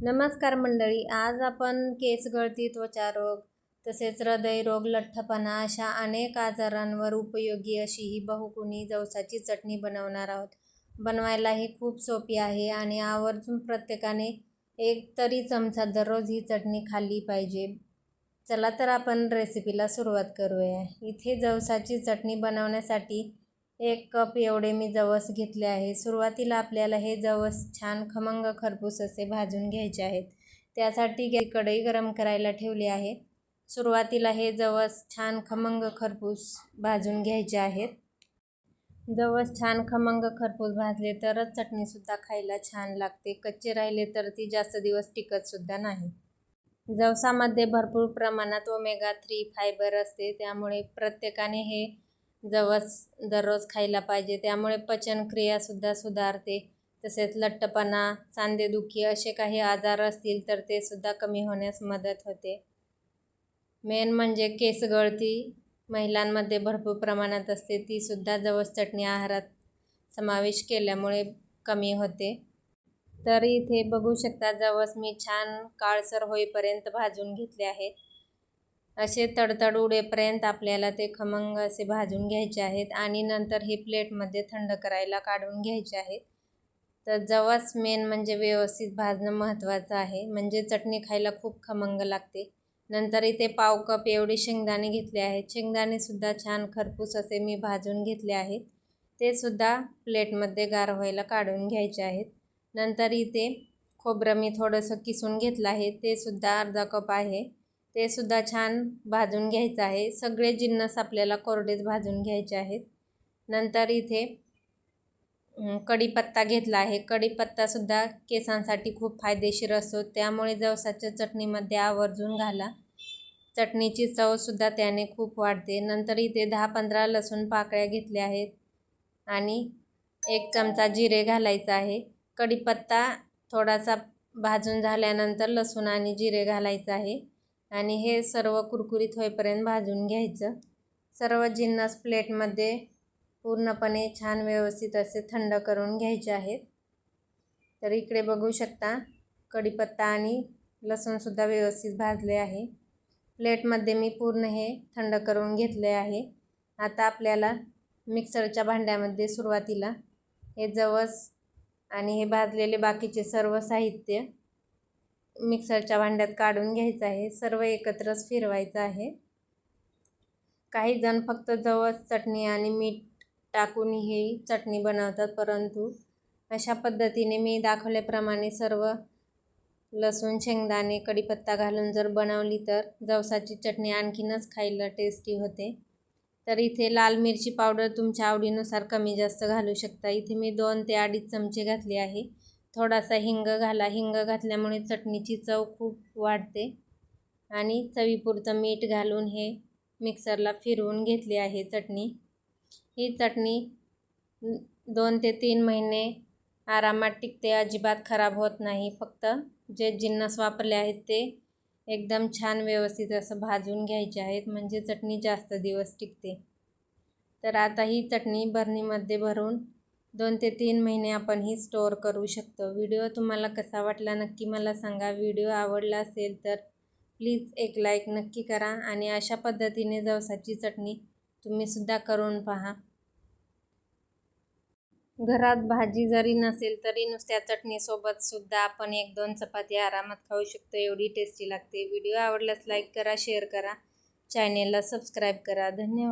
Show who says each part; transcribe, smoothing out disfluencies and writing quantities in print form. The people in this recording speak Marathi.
Speaker 1: नमस्कार मंडळी, आज आपण केस गळती, त्वचा रोग तसेच हृदयरोग, लठ्ठपणा अशा अनेक आजारांवर उपयोगी अशी ही बहुगुणी जवसाची चटणी बनवणार आहोत. बनवायला ही खूप सोपी आहे आणि आवर्जून प्रत्येकाने एक तरी चमचा दररोज ही चटणी खाल्ली पाहिजे. चला तर आपण रेसिपीला सुरुवात करूया. इथे जवसाची चटणी बनवण्यासाठी 1 कप एवढे मी जवस घेतले आहे. सुरुवातीला आपल्याला हे जवस छान खमंग खरपूस असे भाजून घ्यायचे आहेत. त्यासाठी कढई गरम करायला ठेवली आहे. सुरुवातीला हे जवस छान खमंग खरपूस भाजून घ्यायचे आहेत. जवस छान खमंग खरपूस भाजले तरच चटणीसुद्धा खायला छान लागते. कच्चे राहिले तर ती जास्त दिवस टिकतसुद्धा नाही. जवसामध्ये भरपूर प्रमाणात ओमेगा 3 फायबर असते, त्यामुळे प्रत्येकाने हे जवस दररोज खायला पाहिजे. त्यामुळे पचनक्रियासुद्धा सुधारते. तसेच लठ्ठपणा, सांधेदुखी असे काही आजार असतील तर ते सुद्धा कमी होण्यास मदत होते. मेन म्हणजे केस गळती महिलांमध्ये भरपूर प्रमाणात असते, ती सुद्धा जवस चटणी आहारात समावेश केल्यामुळे कमी होते. तर इथे बघू शकता जवस मी छान काळसर होईपर्यंत भाजून घेतले आहेत. असे तडतड उडेपर्यंत आपल्याला ते खमंग असे भाजून घ्यायचे आहेत आणि नंतर हे प्लेटमध्ये थंड करायला काढून घ्यायचे आहेत. तर जवस मेन म्हणजे व्यवस्थित भाजणं महत्त्वाचं आहे, म्हणजे चटणी खायला खूप खमंग लागते. नंतर इथे पाव कप एवढे शेंगदाणे घेतले आहेत. शेंगदाणेसुद्धा छान खरपूस असे मी भाजून घेतले आहेत. ते सुद्धा प्लेटमध्ये गार व्हायला काढून घ्यायचे आहेत. नंतर इथे खोबरं मी थोडंसं किसून घेतलं आहे, ते सुद्धा अर्धा कप आहे. ते सुद्धा छान भाजून घ्यायचं आहे. सगळे जिन्नस आपल्याला कोरडेच भाजून घ्यायचे आहेत. नंतर इथे कढीपत्ता घेतला आहे. कढीपत्तासुद्धा केसांसाठी खूप फायदेशीर असतो, त्यामुळे जवसाच्या चटणीमध्ये आवर्जून घाला. चटणीची चवसुद्धा त्याने खूप वाढते. नंतर इथे 10-15 लसूण पाकळ्या घेतल्या आहेत आणि 1 चमचा जिरे घालायचं आहे. कढीपत्ता थोडासा भाजून झाल्यानंतर लसूण आणि जिरे घालायचं आहे आणि हे सर्व कुरकुरीत होईपर्यंत भाजून घ्यायचं. सर्व जिन्नस प्लेटमध्ये पूर्णपणे छान व्यवस्थित असे थंड करून घ्यायचे आहेत. तर इकडे बघू शकता कढीपत्ता आणि लसूणसुद्धा व्यवस्थित भाजले आहे. प्लेटमध्ये मी पूर्ण हे थंड करून घेतले आहे. आता आपल्याला मिक्सरच्या भांड्यामध्ये सुरुवातीला हे जवस आणि हे भाजलेले बाकीचे सर्व साहित्य मिक्सरच्या भांड्यात काढून घ्यायचं आहे. सर्व एकत्रच फिरवायचं आहे. काही जण फक्त जवस, चटणी आणि मीठ टाकून ही चटणी बनवतात, परंतु अशा पद्धतीने मी दाखवल्याप्रमाणे सर्व लसूण, शेंगदाणे, कढीपत्ता घालून जर बनवली तर जवसाची चटणी आणखीनच खायला टेस्टी होते. तर इथे लाल मिरची पावडर तुमच्या आवडीनुसार कमी जास्त घालू शकता. इथे मी 2 ते 2.5 चमचे घातले आहे. थोडासा हिंग घाला. हिंग घातल्यामुळे चटणीची चव खूप वाढते. आणि चवीपुरतं मीठ घालून हे मिक्सरला फिरवून घेतली आहे चटणी. ही चटणी 2 ते 3 महिने आरामात टिकते, अजिबात खराब होत नाही. फक्त जे जिन्नस वापरले आहेत ते एकदम छान व्यवस्थित असं भाजून घ्यायचे आहेत, म्हणजे चटणी जास्त दिवस टिकते. तर आता ही चटणी बरणीमध्ये भरून 2 ते 3 महिने आपण ही स्टोअर करू शकतो. व्हिडिओ तुम्हाला कसा वाटला नक्की मला सांगा. व्हिडिओ आवडला असेल तर प्लीज एक लाईक नक्की करा आणि अशा पद्धतीने जवसाची चटणी तुम्हीसुद्धा करून पहा. घरात भाजी जरी नसेल तरी नुसत्या चटणीसोबत सुद्धा आपण 1-2 चपाती आरामात खाऊ शकतो, एवढी टेस्टी लागते. व्हिडिओ आवडल्यास लाईक करा, शेअर करा, चॅनेलला सबस्क्राईब करा. धन्यवाद.